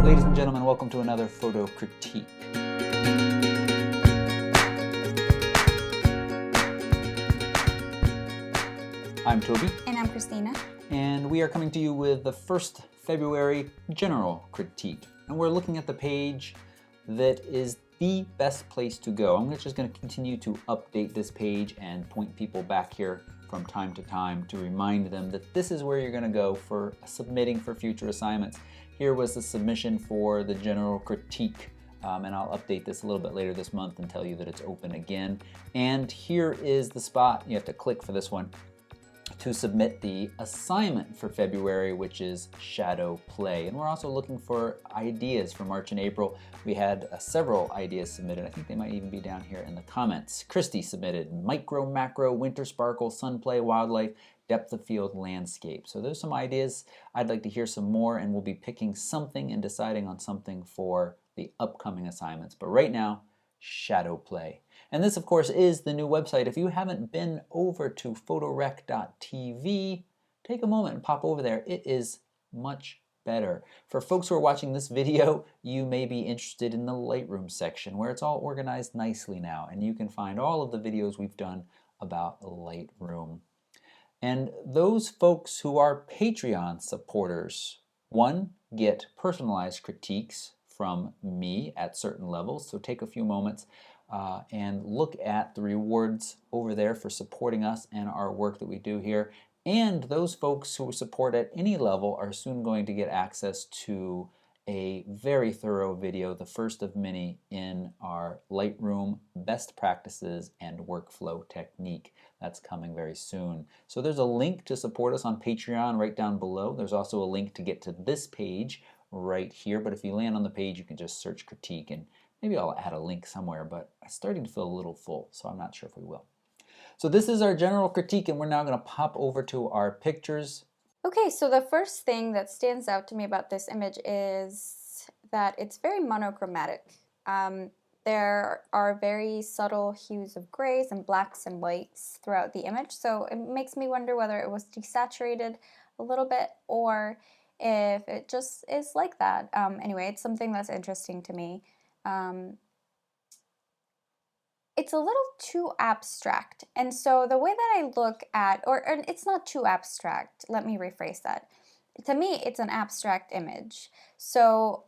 Ladies and gentlemen, welcome to another photo critique. I'm Toby. And I'm Christina. And we are coming to you with the first February General Critique. And we're looking at the page that is the best place to go. I'm just going to continue to update this page and point people back here from time to time to remind them that this is where you're going to go for submitting for future assignments. Here was the submission for the General Critique, and I'll update this a little bit later this month and tell you that it's open again. And here is the spot, you have to click for this one, to submit the assignment for February, which is shadow play. And we're also looking for ideas for March and April. We had several ideas submitted. I think they might even be down here in the comments. Christy submitted micro, macro, winter sparkle, sun play, wildlife, depth of field, landscape. So there's some ideas. I'd like to hear some more, and we'll be picking something and deciding on something for the upcoming assignments. But right now, shadow play. And this, of course, is the new website. If you haven't been over to photorec.tv, take a moment and pop over there. It is much better. For folks who are watching this video, you may be interested in the Lightroom section, where it's all organized nicely now, and you can find all of the videos we've done about Lightroom. And those folks who are Patreon supporters, one, get personalized critiques from me at certain levels. So take a few moments and look at the rewards over there for supporting us and our work that we do here. And those folks who support at any level are soon going to get access to a very thorough video, the first of many in our Lightroom best practices and workflow technique. That's coming very soon. So there's a link to support us on Patreon right down below. There's also a link to get to this page right here, but if you land on the page, you can just search critique, and maybe I'll add a link somewhere, but it's starting to feel a little full, so I'm not sure if we will. So this is our general critique, and we're now going to pop over to our pictures. Okay, so the first thing that stands out to me about this image is that it's very monochromatic. There are very subtle hues of grays and blacks and whites throughout the image, so it makes me wonder whether it was desaturated a little bit or if it just is like that. Anyway, it's something that's interesting to me. It's a little too abstract, and so the way that I look at, or it's not too abstract, let me rephrase that. To me, it's an abstract image. So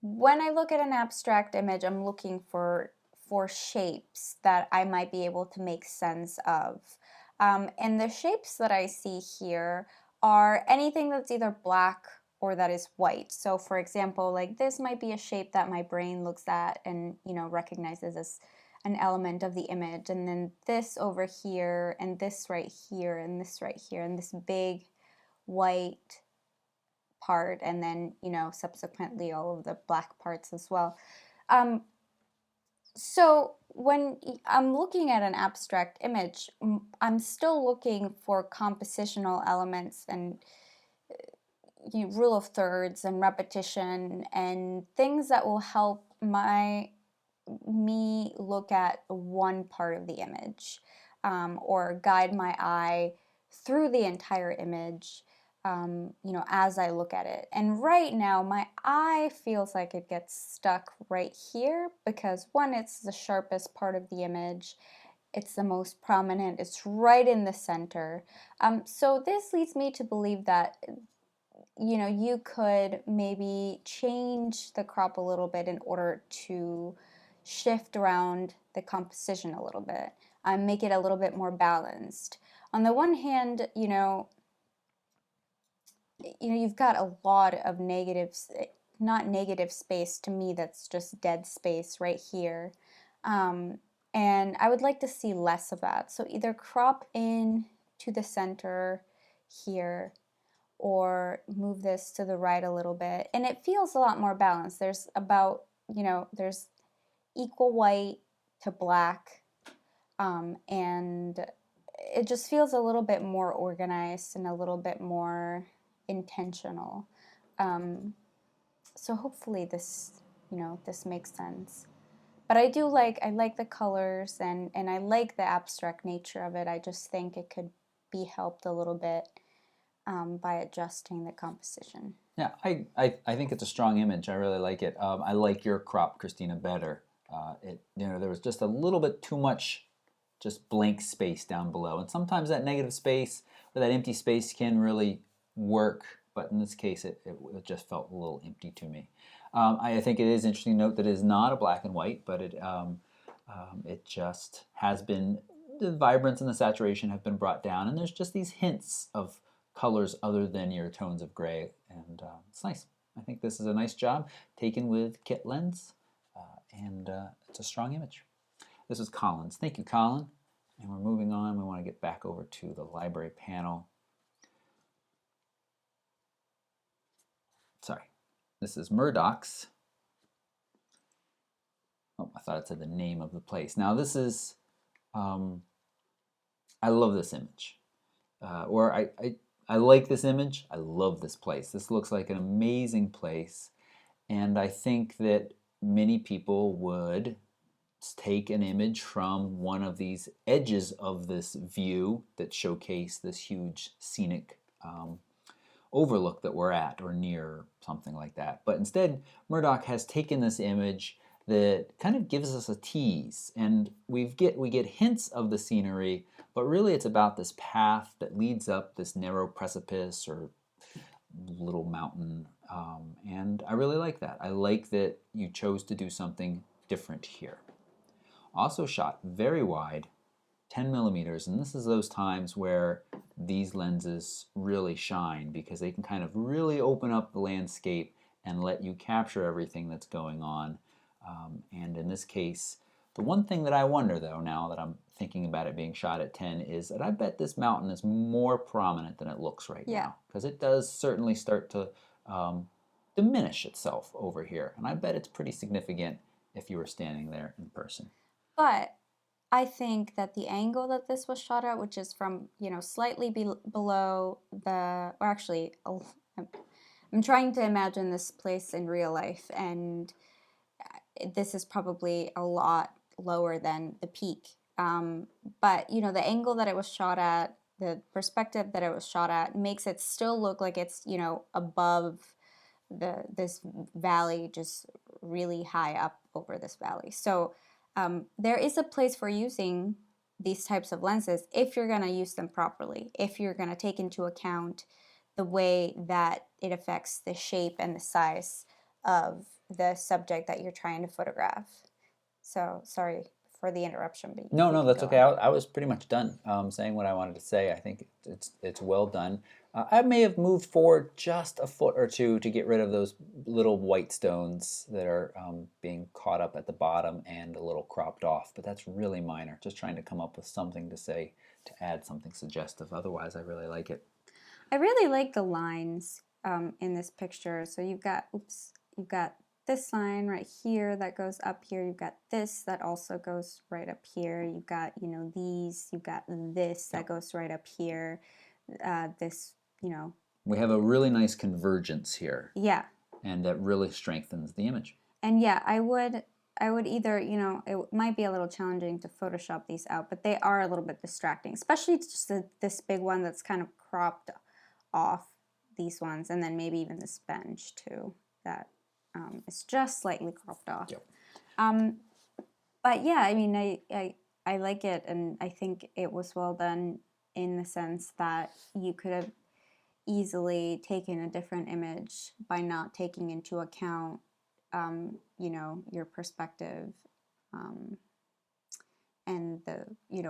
when I look at an abstract image, I'm looking for shapes that I might be able to make sense of. And the shapes that I see here are anything that's either black or that is white. So for example, like this might be a shape that my brain looks at and, you know, recognizes as an element of the image. And then this over here, and this right here, and this right here, and this big white part, and then, you know, subsequently all of the black parts as well. So when I'm looking at an abstract image, I'm still looking for compositional elements and rule of thirds and repetition and things that will help me look at one part of the image, or guide my eye through the entire image, you know, as I look at it. And right now my eye feels like it gets stuck right here because one, it's the sharpest part of the image, it's the most prominent, it's right in the center. So this leads me to believe that, you know, you could maybe change the crop a little bit in order to shift around the composition a little bit, make it a little bit more balanced. On the one hand, you know, you've got a lot of negatives, not negative space to me, that's just dead space right here. And I would like to see less of that. So either crop in to the center here, or move this to the right a little bit, and it feels a lot more balanced. There's about, you know, there's equal white to black, and it just feels a little bit more organized and a little bit more intentional. So hopefully this, you know, this makes sense. But I like the colors, and I like the abstract nature of it. I just think it could be helped a little bit. by adjusting the composition. Yeah, I think it's a strong image. I really like it. I like your crop, Christina, better. There was just a little bit too much just blank space down below. And sometimes that negative space or that empty space can really work, but in this case it just felt a little empty to me. I think it is interesting to note that it is not a black and white, but it just has been, the vibrance and the saturation have been brought down, and there's just these hints of colors other than your tones of gray, and it's nice. I think this is a nice job taken with kit lens, and it's a strong image. This is Colin's. Thank you, Colin. And we're moving on. We want to get back over to the library panel. Sorry. This is Murdoch's. Oh, I thought it said the name of the place. Now this is, I love this image. I like this image. I love this place. This looks like an amazing place. And I think that many people would take an image from one of these edges of this view that showcase this huge scenic overlook that we're at or near, something like that. But instead, Murdoch has taken this image that kind of gives us a tease, and we get hints of the scenery, but really it's about this path that leads up this narrow precipice or little mountain, and I really like that. I like that you chose to do something different here. Also shot very wide, 10 millimeters, and this is those times where these lenses really shine because they can kind of really open up the landscape and let you capture everything that's going on. And in this case, the one thing that I wonder though, now that I'm thinking about it being shot at 10, is that I bet this mountain is more prominent than it looks right now, because it does certainly start to diminish itself over here, and I bet it's pretty significant if you were standing there in person. But I think that the angle that this was shot at, which is from, slightly below the, or actually, I'm trying to imagine this place in real life, and this is probably a lot lower than the peak. But, the angle that it was shot at, the perspective that it was shot at makes it still look like it's, above this valley, just really high up over this valley. So there is a place for using these types of lenses if you're going to use them properly, if you're going to take into account the way that it affects the shape and the size of the subject that you're trying to photograph. So sorry for the interruption. But no, that's okay. I was pretty much done saying what I wanted to say. I think it's well done. I may have moved forward just a foot or two to get rid of those little white stones that are being caught up at the bottom and a little cropped off, but that's really minor. Just trying to come up with something to say to add something suggestive. Otherwise, I really like it. I really like the lines in this picture. So you've got this line right here that goes up here. You've got this that also goes right up here. You've got, these. You've got this that goes right up here. This, We have a really nice convergence here. Yeah. And that really strengthens the image. And yeah, I would either, it might be a little challenging to Photoshop these out, but they are a little bit distracting, especially just this big one that's kind of cropped off, these ones, and then maybe even this bench too, that is just slightly cropped off. Yep. But yeah, I mean, I like it, and I think it was well done in the sense that you could have easily taken a different image by not taking into account, your perspective, and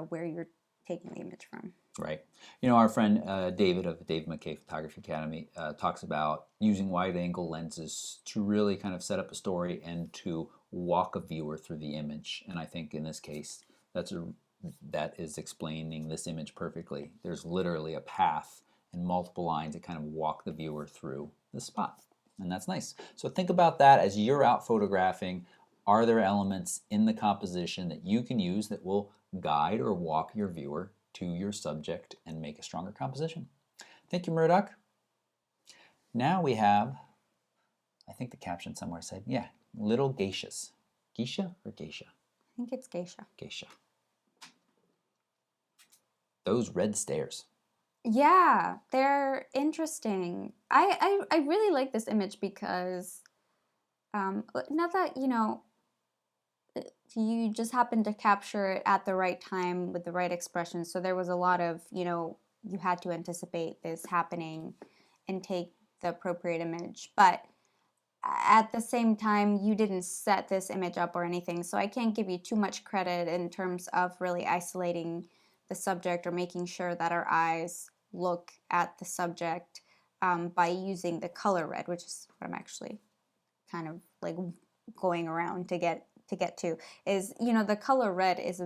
where you're taking the image from. Right. Our friend David of the Dave McKay Photography Academy talks about using wide-angle lenses to really kind of set up a story and to walk a viewer through the image. And I think in this case, that is explaining this image perfectly. There's literally a path and multiple lines that kind of walk the viewer through the spot. And that's nice. So think about that as you're out photographing. Are there elements in the composition that you can use that will guide or walk your viewer to your subject and make a stronger composition? Thank you, Murdoch. Now we have, I think the caption somewhere said, yeah, little geishas. Geisha or geisha? I think it's geisha. Geisha. Those red stairs. Yeah, they're interesting. I really like this image because not that, you just happened to capture it at the right time with the right expression. So there was a lot of, you had to anticipate this happening and take the appropriate image. But at the same time, you didn't set this image up or anything. So I can't give you too much credit in terms of really isolating the subject or making sure that our eyes look at the subject by using the color red, which is what I'm actually kind of like going around to get to is, the color red is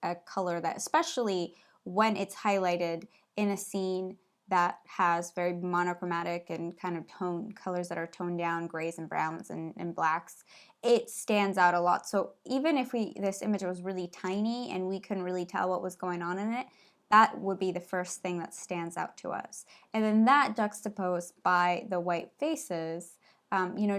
a color that, especially when it's highlighted in a scene that has very monochromatic and kind of tone colors that are toned down, grays and browns and blacks, it stands out a lot. So even if this image was really tiny and we couldn't really tell what was going on in it, that would be the first thing that stands out to us. And then that juxtaposed by the white faces,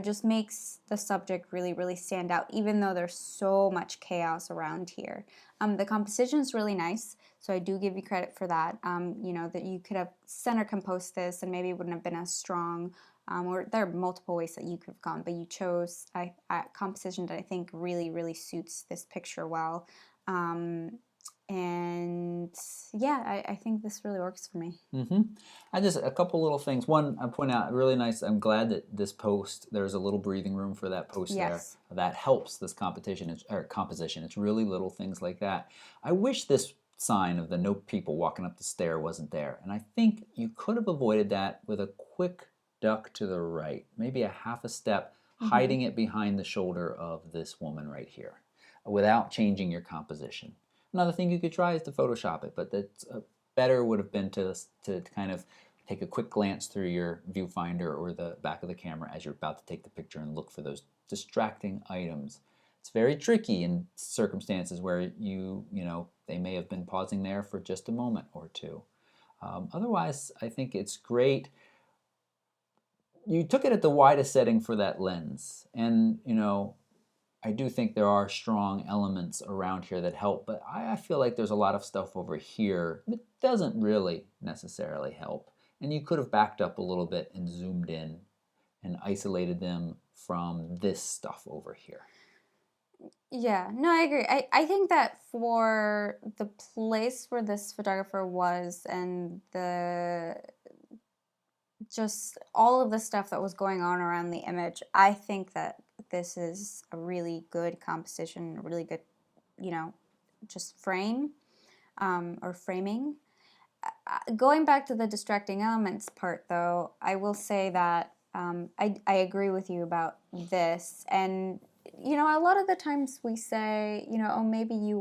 just makes the subject really, really stand out, even though there's so much chaos around here. The composition is really nice, so I do give you credit for that. That you could have center composed this and maybe it wouldn't have been as strong, or there are multiple ways that you could have gone, but you chose a composition that I think really, really suits this picture well. And yeah, I think this really works for me. I just, a couple little things. One, I point out, really nice, I'm glad that this post, there's a little breathing room for that post Yes. there. That helps this competition, or composition. It's really little things like that. I wish this sign of the no people walking up the stair wasn't there. And I think you could have avoided that with a quick duck to the right, maybe a half a step, hiding it behind the shoulder of this woman right here, without changing your composition. Another thing you could try is to Photoshop it, but that's better would have been to kind of take a quick glance through your viewfinder or the back of the camera as you're about to take the picture and look for those distracting items. It's very tricky in circumstances where they may have been pausing there for just a moment or two. Otherwise, I think it's great. You took it at the widest setting for that lens, and I do think there are strong elements around here that help, but I feel like there's a lot of stuff over here that doesn't really necessarily help. And you could have backed up a little bit and zoomed in and isolated them from this stuff over here. Yeah, no, I agree. I think that for the place where this photographer was and the just all of the stuff that was going on around the image, I think that this is a really good composition, a really good, just frame or framing. Going back to the distracting elements part, though, I will say that I agree with you about this. And, a lot of the times we say, oh, maybe they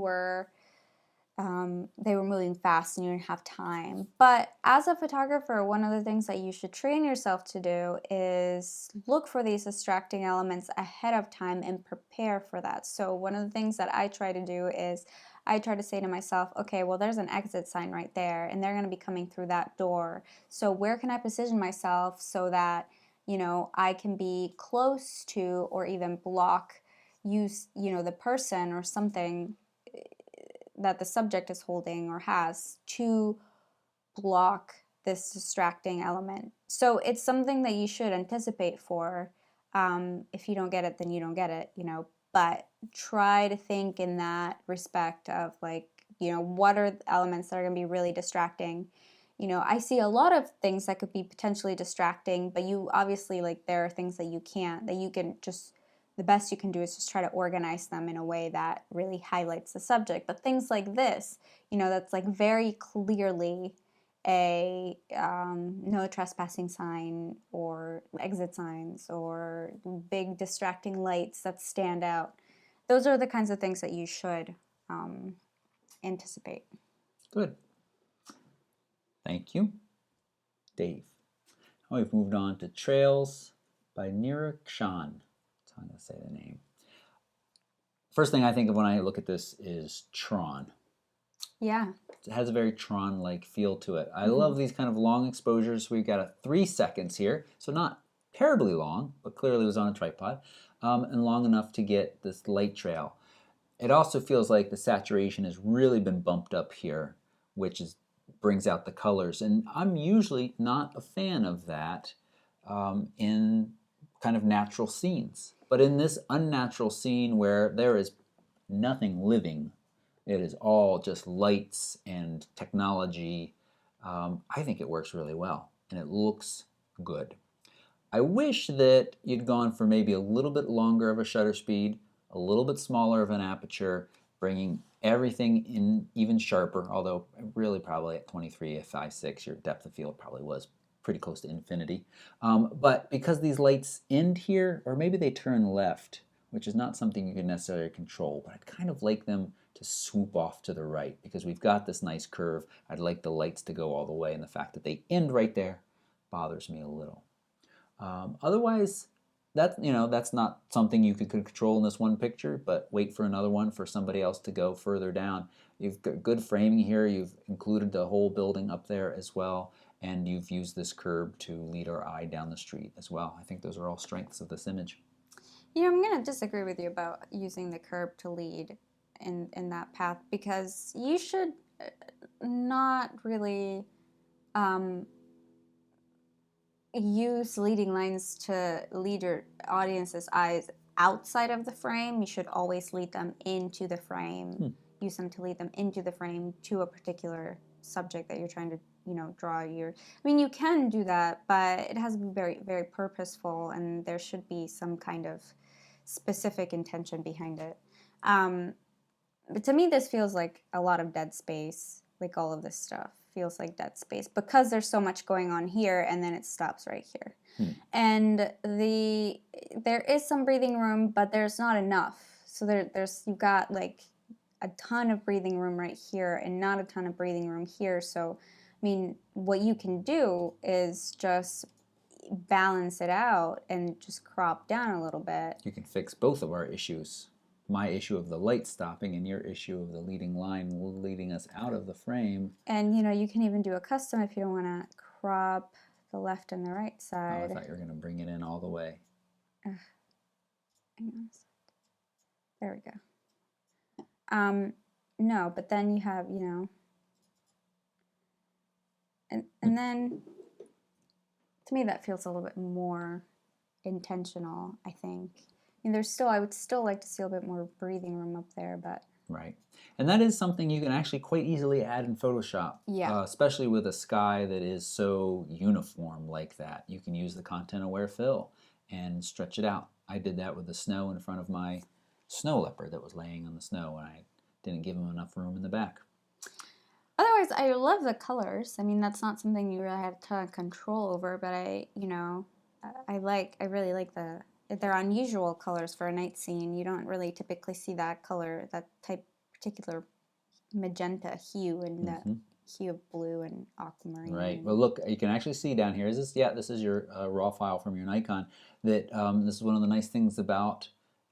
were moving fast and you didn't have time. But as a photographer, one of the things that you should train yourself to do is look for these distracting elements ahead of time and prepare for that. So one of the things that I try to do is I try to say to myself, okay, well, there's an exit sign right there, and they're going to be coming through that door. So where can I position myself so that, I can be close to or even block the person or something that the subject is holding or has to block this distracting element. So it's something that you should anticipate for. If you don't get it, then you don't get it, but try to think in that respect of what are the elements that are going to be really distracting. I see a lot of things that could be potentially distracting, but you obviously, there are things that you can just, the best you can do is just try to organize them in a way that really highlights the subject. But things like this, that's very clearly a no trespassing sign or exit signs or big distracting lights that stand out. Those are the kinds of things that you should anticipate. Good. Thank you, Dave. Now we've moved on to Trails by Nirakshan. That's how I'm going to say the name. First thing I think of when I look at this is Tron. Yeah. It has a very Tron-like feel to it. I love these kind of long exposures. We've got 3 seconds here, so not terribly long, but clearly it was on a tripod, and long enough to get this light trail. It also feels like the saturation has really been bumped up here, which is brings out the colors. And I'm usually not a fan of that in kind of natural scenes. But in this unnatural scene where there is nothing living, it is all just lights and technology, I think it works really well and it looks good. I wish that you'd gone for maybe a little bit longer of a shutter speed, a little bit smaller of an aperture, bringing everything in even sharper, although really probably at 23 f/6 your depth of field probably was pretty close to infinity. But because these lights end here, or maybe they turn left, which is not something you can necessarily control, but I'd kind of like them to swoop off to the right because we've got this nice curve. I'd like the lights to go all the way, and the fact that they end right there bothers me a little. Otherwise, that's not something you could control in this one picture, but wait for another one for somebody else to go further down. You've got good framing here. You've included the whole building up there as well, and you've used this curb to lead our eye down the street as well. I think those are all strengths of this image. I'm going to disagree with you about using the curb to lead in that path, because you should not really use leading lines to lead your audience's eyes outside of the frame. You should always lead them into the frame. Use them to lead them into the frame to a particular subject that you're trying to, draw your. I mean, you can do that, but it has to be very, very purposeful, and there should be some kind of specific intention behind it. But to me, this feels like a lot of dead space. Like all of this stuff feels like dead space because there's so much going on here, and then it stops right here. And there is some breathing room, but there's not enough. So you've got like a ton of breathing room right here and not a ton of breathing room here. So, I mean, what you can do is just balance it out and just crop down a little bit. You can fix both of our issues. My issue of the light stopping and your issue of the leading line leading us out of the frame. And you can even do a custom if you don't want to crop the left and the right side. Oh, I thought you were going to bring it in all the way. Hang on a sec. There we go. No, but then you have, and then to me that feels a little bit more intentional, I think. And I would still like to see a little bit more breathing room up there, but. Right. And that is something you can actually quite easily add in Photoshop. Yeah. Especially with a sky that is so uniform like that. You can use the content-aware fill and stretch it out. I did that with the snow in front of my snow leopard that was laying on the snow, and I didn't give him enough room in the back. Otherwise, I love the colors. I mean, that's not something you really have a ton of control over, but I really like they're unusual colors for a night scene. You don't really typically see that color, that particular magenta hue and the hue of blue and aquamarine. Right. Well, look, you can actually see down here. This is your raw file from your Nikon. That this is one of the nice things about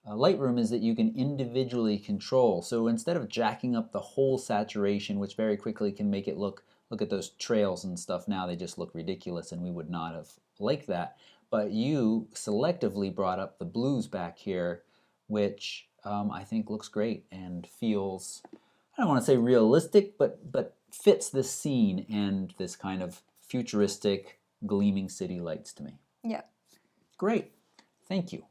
Lightroom is that you can individually control. So instead of jacking up the whole saturation, which very quickly can make it look at those trails and stuff now, they just look ridiculous and we would not have liked that. But you selectively brought up the blues back here, which I think looks great and feels, I don't want to say realistic, but fits this scene and this kind of futuristic gleaming city lights to me. Yeah. Great. Thank you.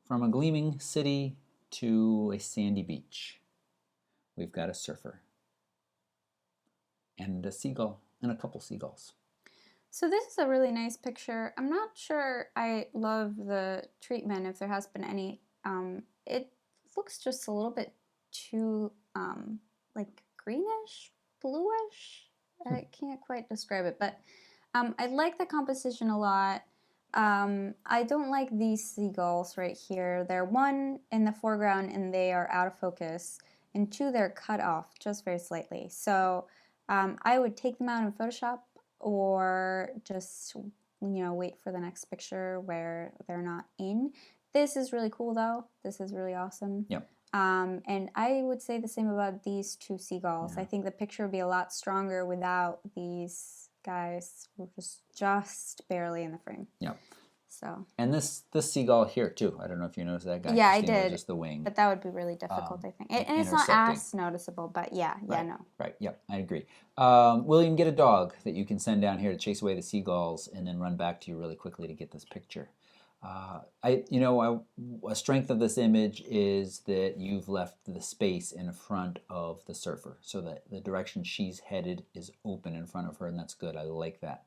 From a gleaming city to a sandy beach, we've got a surfer and a seagull and a couple seagulls. So this is a really nice picture. I'm not sure I love the treatment, if there has been any. It looks just a little bit too like greenish, bluish. I can't quite describe it, but I like the composition a lot. I don't like these seagulls right here. They're one in the foreground and they are out of focus, and two, they're cut off just very slightly. So I would take them out in Photoshop, or just wait for the next picture where they're not in. This is really cool though. This is really awesome. Yep. And I would say the same about these two seagulls. Yeah. I think the picture would be a lot stronger without these guys who are just barely in the frame. Yep. So. And this seagull here too. I don't know if you noticed that guy. Yeah, Christina, I did. Just the wing. But that would be really difficult, I think. And it's not intercepting. as noticeable, but yeah, Right. no. Right. Yep. I agree. William, get a dog that you can send down here to chase away the seagulls, and then run back to you really quickly to get this picture. A strength of this image is that you've left the space in front of the surfer, so that the direction she's headed is open in front of her, and that's good. I like that.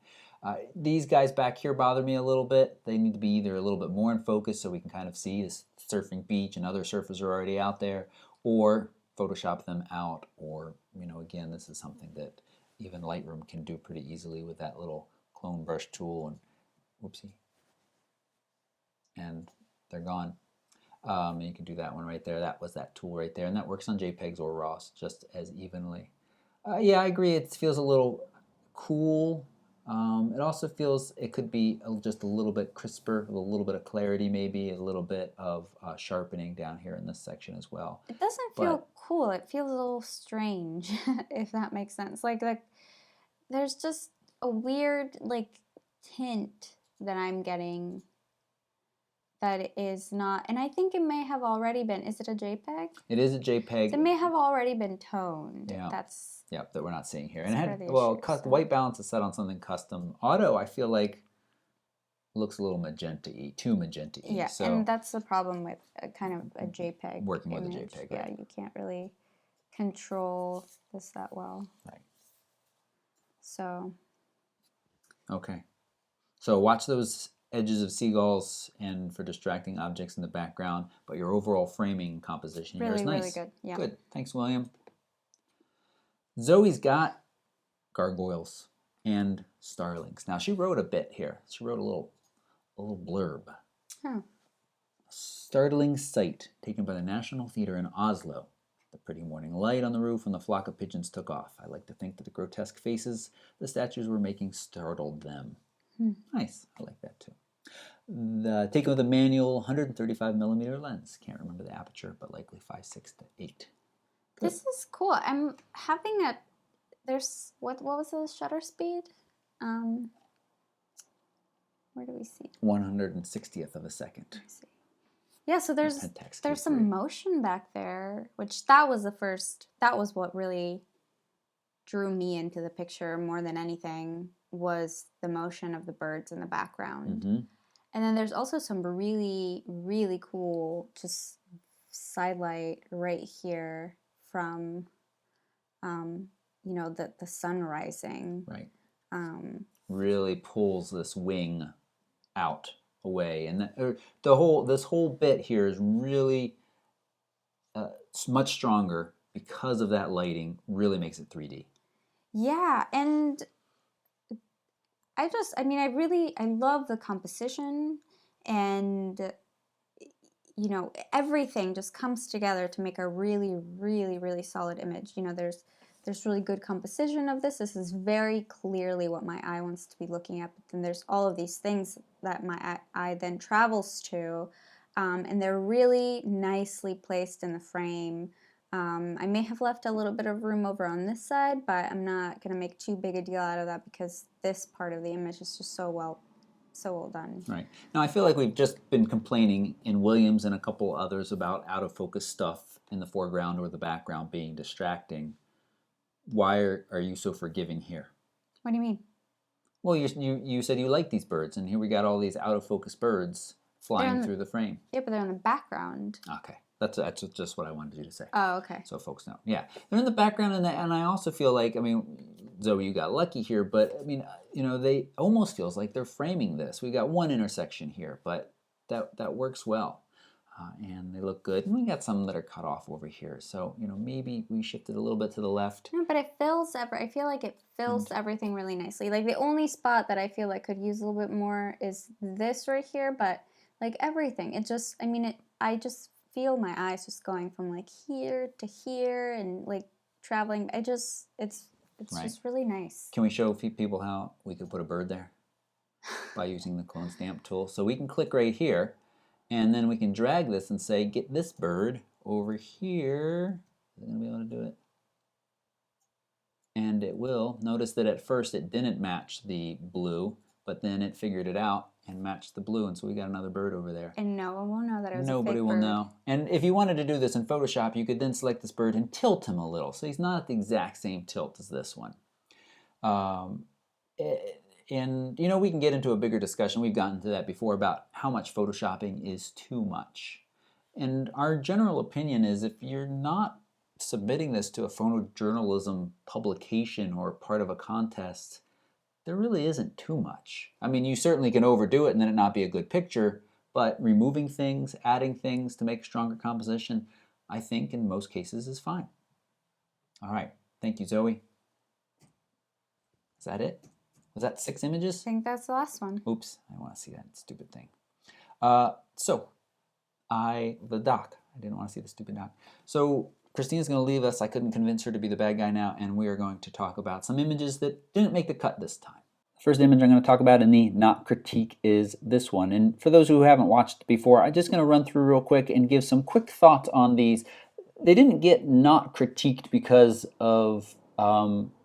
These guys back here bother me a little bit. They need to be either a little bit more in focus so we can kind of see this surfing beach and other surfers are already out there, or Photoshop them out, or, again, this is something that even Lightroom can do pretty easily with that little clone brush tool, and whoopsie. And they're gone. You can do that one right there. That was that tool right there, and that works on JPEGs or RAWs just as evenly. Yeah, I agree. It feels a little cool. It also feels it could be just a little bit crisper, a little bit of clarity, maybe a little bit of sharpening down here in this section as well. It doesn't feel cool. It feels a little strange, if that makes sense. Like there's just a weird tint that I'm getting that is not, and I think it may have already been. Is it a JPEG? It is a JPEG. So it may have already been toned. Yeah. That's that we're not seeing here. And white balance is set on something custom. Auto, I feel like looks a little magenta-y, too magenta-y. Yeah, so and that's the problem with kind of a JPEG. Working image. with a JPEG, Yeah, right. you can't really control this that well. Right. So. Okay. So watch those edges of seagulls and for distracting objects in the background, but your overall framing composition here is nice. Really good. Yeah. Good. Thanks, William. Zoe's got gargoyles and starlings. Now she wrote a bit here. She wrote a little blurb. Huh. Startling sight taken by the National Theatre in Oslo. The pretty morning light on the roof when the flock of pigeons took off. I like to think that the grotesque faces the statues were making startled them. Nice. I like that too. Taken with a manual 135mm lens. Can't remember the aperture, but likely 5.6 to 8. Good. This is cool. I'm having there's, what was the shutter speed? Where do we see? 160th of a second. Yeah, so there's some motion back there, which that was what really drew me into the picture more than anything, was the motion of the birds in the background. Mm-hmm. And then there's also some really, really cool just sidelight right here from, the sun rising. Right. Really pulls this wing out away, and this whole bit here is really much stronger because of that lighting. Really makes it 3D. Yeah, and I love the composition, and everything just comes together to make a really, really, really solid image. There's really good composition of this. This is very clearly what my eye wants to be looking at, but then there's all of these things that my eye then travels to, and they're really nicely placed in the frame. I may have left a little bit of room over on this side, but I'm not going to make too big a deal out of that because this part of the image is just so well done. Right. Now I feel like we've just been complaining in Williams and a couple others about out of focus stuff in the foreground or the background being distracting. Why are you so forgiving here? What do you mean? Well, you said you like these birds, and here we got all these out of focus birds flying through the frame. Yeah, but they're in the background. Okay. That's just what I wanted you to say. Oh, okay. So folks know. Yeah, they're in the background, and I also feel like, Zoe, you got lucky here, but they almost feels like they're framing this. We got one intersection here, but that works well, and they look good. And we got some that are cut off over here, so maybe we shifted a little bit to the left. No, but I feel like it fills everything really nicely. Like the only spot that I feel like could use a little bit more is this right here, but like everything, I just feel my eyes just going from like here to here and like traveling. It's Right. just really nice. Can we show people how we could put a bird there by using the clone stamp tool? So we can click right here, and then we can drag this and say, get this bird over here. Is it going to be able to do it? And it will. Notice that at first it didn't match the blue, but then it figured it out and match the blue, and so we got another bird over there. And no one will know that it was Nobody a fake will bird. know. And if you wanted to do this in Photoshop, you could then select this bird and tilt him a little, so he's not at the exact same tilt as this one. And you know, we can get into a bigger discussion, we've gotten to that before, about how much Photoshopping is too much. And our general opinion is, if you're not submitting this to a photojournalism publication or part of a contest, there really isn't too much. I mean, you certainly can overdo it and then it not be a good picture, but removing things, adding things to make a stronger composition, I think in most cases is fine. All right, thank you, Zoe. Is that it? Was that 6 images? I think that's the last one. Oops, I don't want to see that stupid thing. The doc. I didn't want to see the stupid doc. So Christina's going to leave us. I couldn't convince her to be the bad guy now, and we are going to talk about some images that didn't make the cut this time. The first image I'm going to talk about in the not critique is this one. And for those who haven't watched before, I'm just going to run through real quick and give some quick thoughts on these. They didn't get not critiqued because of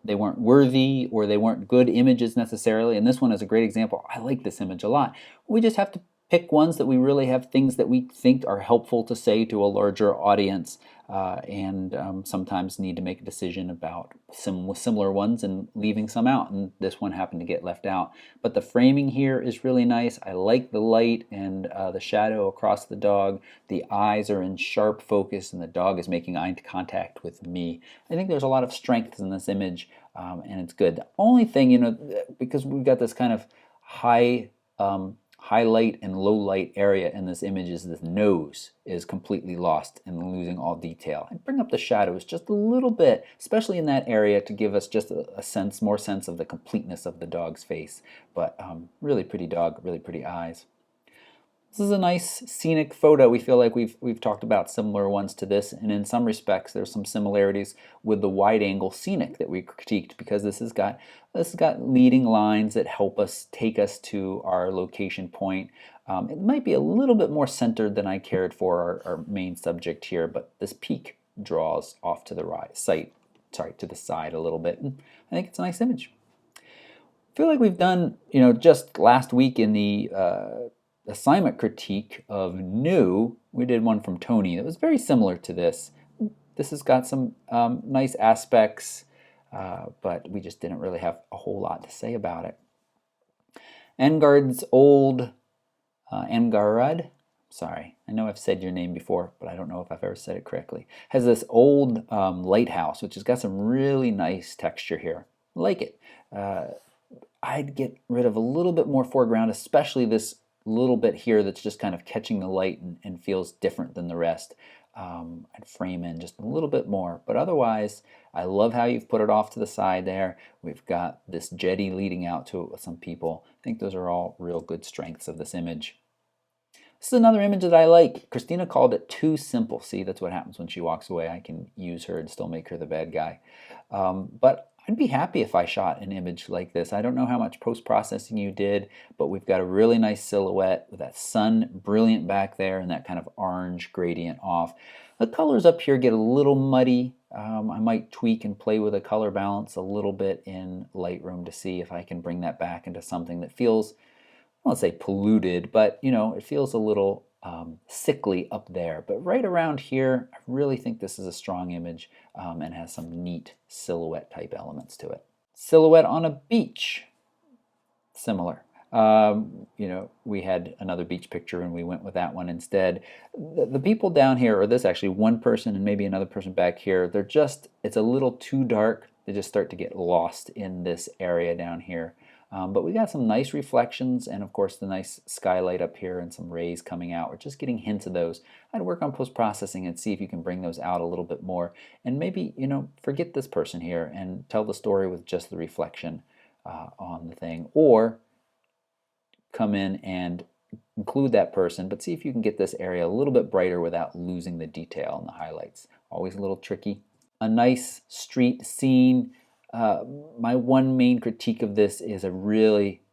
they weren't worthy or they weren't good images necessarily. And this one is a great example. I like this image a lot. We just have to pick ones that we really have things that we think are helpful to say to a larger audience, and sometimes need to make a decision about similar ones and leaving some out, and this one happened to get left out. But the framing here is really nice. I like the light and the shadow across the dog. The eyes are in sharp focus and the dog is making eye contact with me. I think there's a lot of strength in this image, and it's good. The only thing, you know, because we've got this kind of highlight and low light area in this image, is the nose is completely lost and losing all detail. And bring up the shadows just a little bit, especially in that area, to give us just a more sense of the completeness of the dog's face. But really pretty dog, really pretty eyes. This is a nice scenic photo. We feel like we've talked about similar ones to this, and in some respects there's some similarities with the wide angle scenic that we critiqued, because this has got leading lines that help us take us to our location point. It might be a little bit more centered than I cared for our main subject here, but this peak draws off to the to the side a little bit, and I think it's a nice image. I feel like we've done, you know, just last week in the assignment critique of New, we did one from Tony that was very similar to this. This has got some nice aspects, but we just didn't really have a whole lot to say about it. Engard's old, Engarad, sorry, I know I've said your name before, but I don't know if I've ever said it correctly, has this old lighthouse, which has got some really nice texture here. I like it. I'd get rid of a little bit more foreground, especially this little bit here that's just kind of catching the light and feels different than the rest. I'd frame in just a little bit more, but otherwise I love how you've put it off to the side there. We've got this jetty leading out to it with some people. I think those are all real good strengths of this image. This is another image that I like. Christina called it too simple. See, that's what happens when she walks away. I can use her and still make her the bad guy. But I'd be happy if I shot an image like this. I don't know how much post-processing you did, but we've got a really nice silhouette with that sun brilliant back there and that kind of orange gradient off. The colors up here get a little muddy. I might tweak and play with the color balance a little bit in Lightroom to see if I can bring that back into something that feels, I won't say polluted, but you know, it feels a little sickly up there. But right around here, I really think this is a strong image and has some neat silhouette type elements to it. Silhouette on a beach, similar. You know, we had another beach picture and we went with that one instead. The people down here, or this actually one person and maybe another person back here, they're just, it's a little too dark. They just start to get lost in this area down here. But we got some nice reflections and of course the nice skylight up here and some rays coming out. We're just getting hints of those. I'd work on post-processing and see if you can bring those out a little bit more. And maybe, you know, forget this person here and tell the story with just the reflection on the thing. Or come in and include that person, but see if you can get this area a little bit brighter without losing the detail and the highlights. Always a little tricky. A nice street scene. My one main critique of this is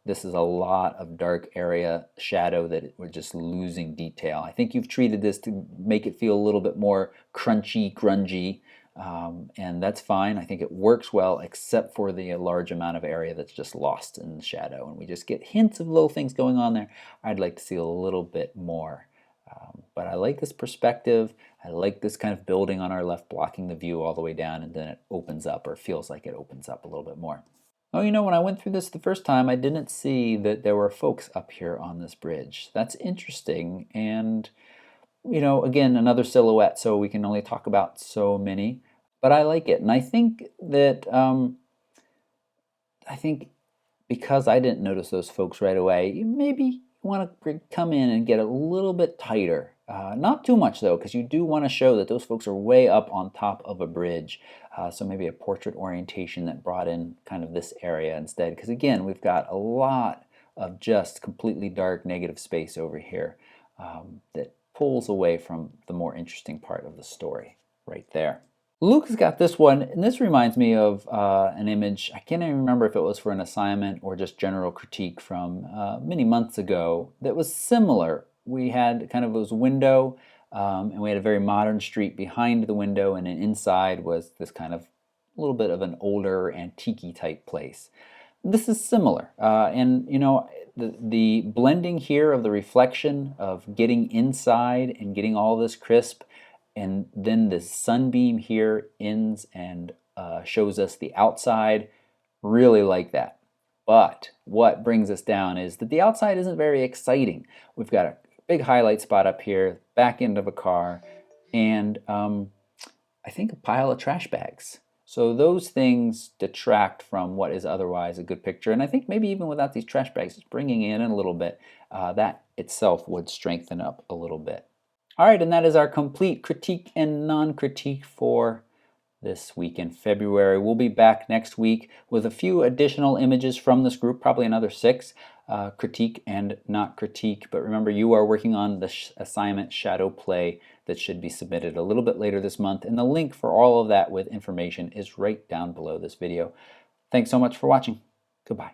this is a lot of dark area shadow that we're just losing detail. I think you've treated this to make it feel a little bit more crunchy, grungy, and that's fine. I think it works well, except for the large amount of area that's just lost in the shadow, and we just get hints of little things going on there. I'd like to see a little bit more. But I like this perspective. I like this kind of building on our left blocking the view all the way down, and then it opens up, or feels like it opens up a little bit more. Oh, you know, when I went through this the first time, I didn't see that there were folks up here on this bridge. That's interesting, and you know, again, another silhouette, so we can only talk about so many, but I like it. And I think that, because I didn't notice those folks right away, you maybe want to come in and get a little bit tighter. Not too much though, because you do want to show that those folks are way up on top of a bridge. So maybe a portrait orientation that brought in kind of this area instead. Because again, we've got a lot of just completely dark negative space over here that pulls away from the more interesting part of the story right there. Luke's got this one, and this reminds me of an image. I can't even remember if it was for an assignment or just general critique from many months ago that was similar. We had kind of this window, and we had a very modern street behind the window, and then inside was this kind of a little bit of an older antique type place. This is similar, and you know, the blending here of the reflection of getting inside and getting all this crisp, and then the sunbeam here ends and shows us the outside. Really like that. But what brings us down is that the outside isn't very exciting. We've got a big highlight spot up here, back end of a car, and I think a pile of trash bags. So those things detract from what is otherwise a good picture. And I think maybe even without these trash bags, just bringing in a little bit, that itself would strengthen up a little bit. All right, and that is our complete critique and non-critique for this week in February. We'll be back next week with a few additional images from this group, probably another 6, critique and not critique. But remember, you are working on the assignment Shadow Play that should be submitted a little bit later this month, and the link for all of that with information is right down below this video. Thanks so much for watching. Goodbye.